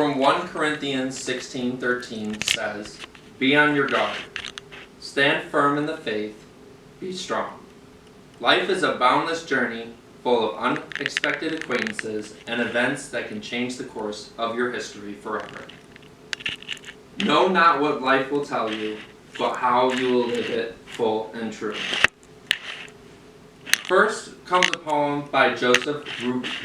from 1 Corinthians 16:13 says, "Be on your guard. Stand firm in the faith. Be strong." Life is a boundless journey full of unexpected acquaintances and events that can change the course of your history forever. Know not what life will tell you, but how you will live it full and true. First comes a poem by Joseph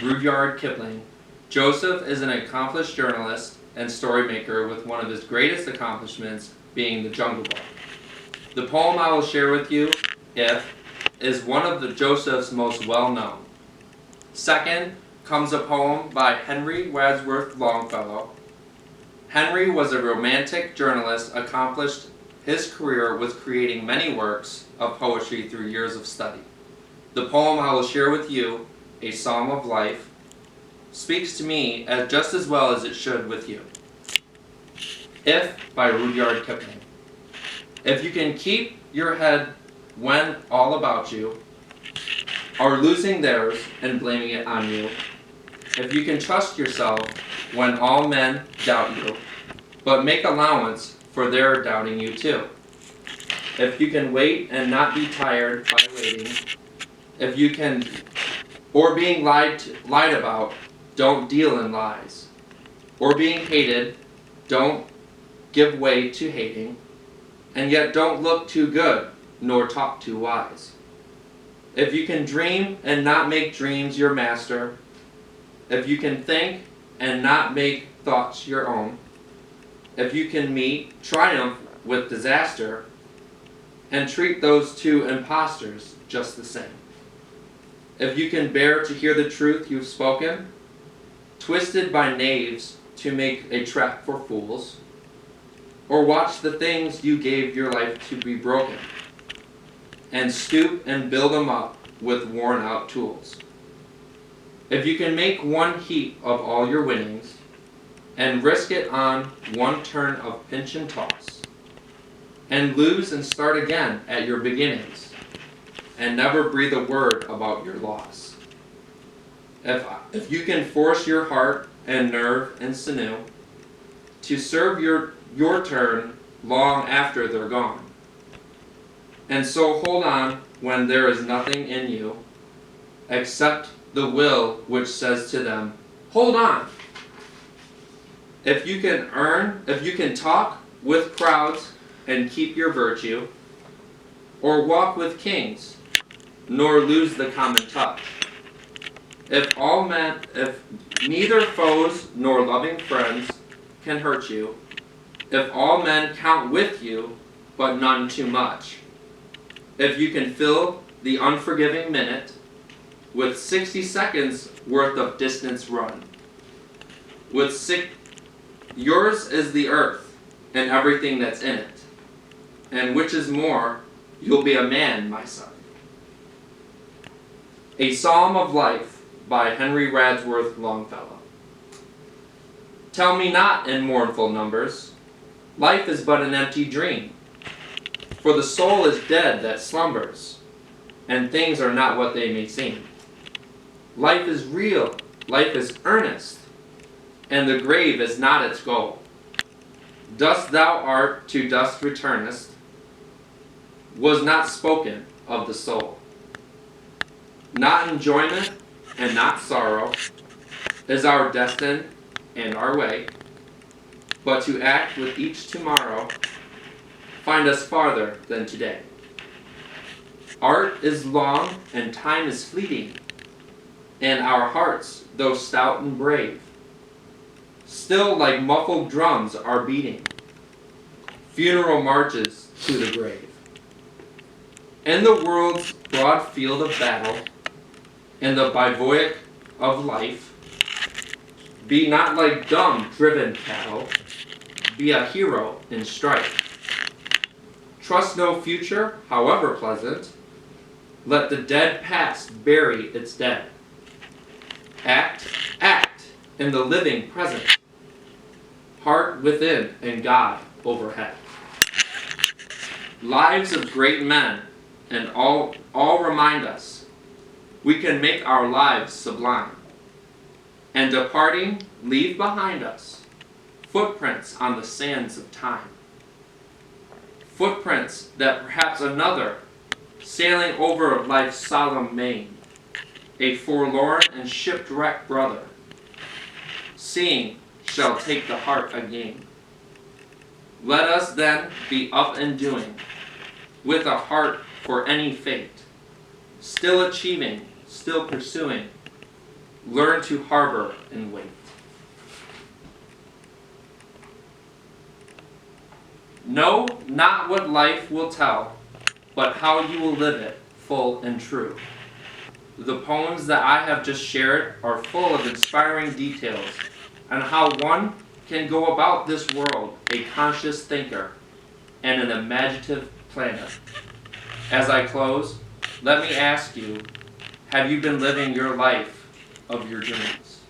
Rudyard Kipling. Joseph is an accomplished journalist and story maker with one of his greatest accomplishments being The Jungle Book. The poem I will share with you, is one of Joseph's most well-known. Second comes a poem by Henry Wadsworth Longfellow. Henry was a romantic journalist, accomplished his career with creating many works of poetry through years of study. The poem I will share with you, A Psalm of Life, speaks to me just as well as it should with you. If by Rudyard Kipling. If you can keep your head when all about you are losing theirs and blaming it on you, if you can trust yourself when all men doubt you, but make allowance for their doubting you too, if you can wait and not be tired by waiting, if you can, or being lied about, don't deal in lies, or being hated, don't give way to hating, and yet don't look too good, nor talk too wise. If you can dream and not make dreams your master, if you can think and not make thoughts your own, if you can meet triumph with disaster, and treat those two impostors just the same, if you can bear to hear the truth you've spoken, twisted by knaves to make a trap for fools, or watch the things you gave your life to be broken, and stoop and build them up with worn-out tools. If you can make one heap of all your winnings, and risk it on one turn of pinch and toss, and lose and start again at your beginnings, and never breathe a word about your loss. If you can force your heart and nerve and sinew to serve your turn long after they're gone, and so hold on when there is nothing in you except the will which says to them, hold on. If you can talk with crowds and keep your virtue, or walk with kings, nor lose the common touch. If neither foes nor loving friends can hurt you, if all men count with you, but none too much, if you can fill the unforgiving minute with 60 seconds worth of distance run, yours is the earth and everything that's in it, and which is more, you'll be a man, my son. A Psalm of Life by Henry Wadsworth Longfellow. Tell me not in mournful numbers, life is but an empty dream. For the soul is dead that slumbers, and things are not what they may seem. Life is real, life is earnest, and the grave is not its goal. Dust thou art, to dust returnest, was not spoken of the soul. Not enjoyment and not sorrow is our destiny and our way, but to act with each tomorrow find us farther than today. Art is long and time is fleeting, and our hearts, though stout and brave, still like muffled drums are beating funeral marches to the grave. In the world's broad field of battle, in the bivouac of life, be not like dumb driven cattle, be a hero in strife. Trust no future, however pleasant, let the dead past bury its dead. Act in the living present, heart within and God overhead. Lives of great men and all remind us we can make our lives sublime, and departing leave behind us footprints on the sands of time. Footprints that perhaps another, sailing over life's solemn main, a forlorn and shipwrecked brother, seeing shall take the heart again. Let us then be up and doing, with a heart for any fate, still achieving, still pursuing, learn to harbor and wait. Know not what life will tell, but how you will live it full and true. The poems that I have just shared are full of inspiring details on how one can go about this world a conscious thinker and an imaginative planner. As I close, let me ask you, have you been living your life of your dreams?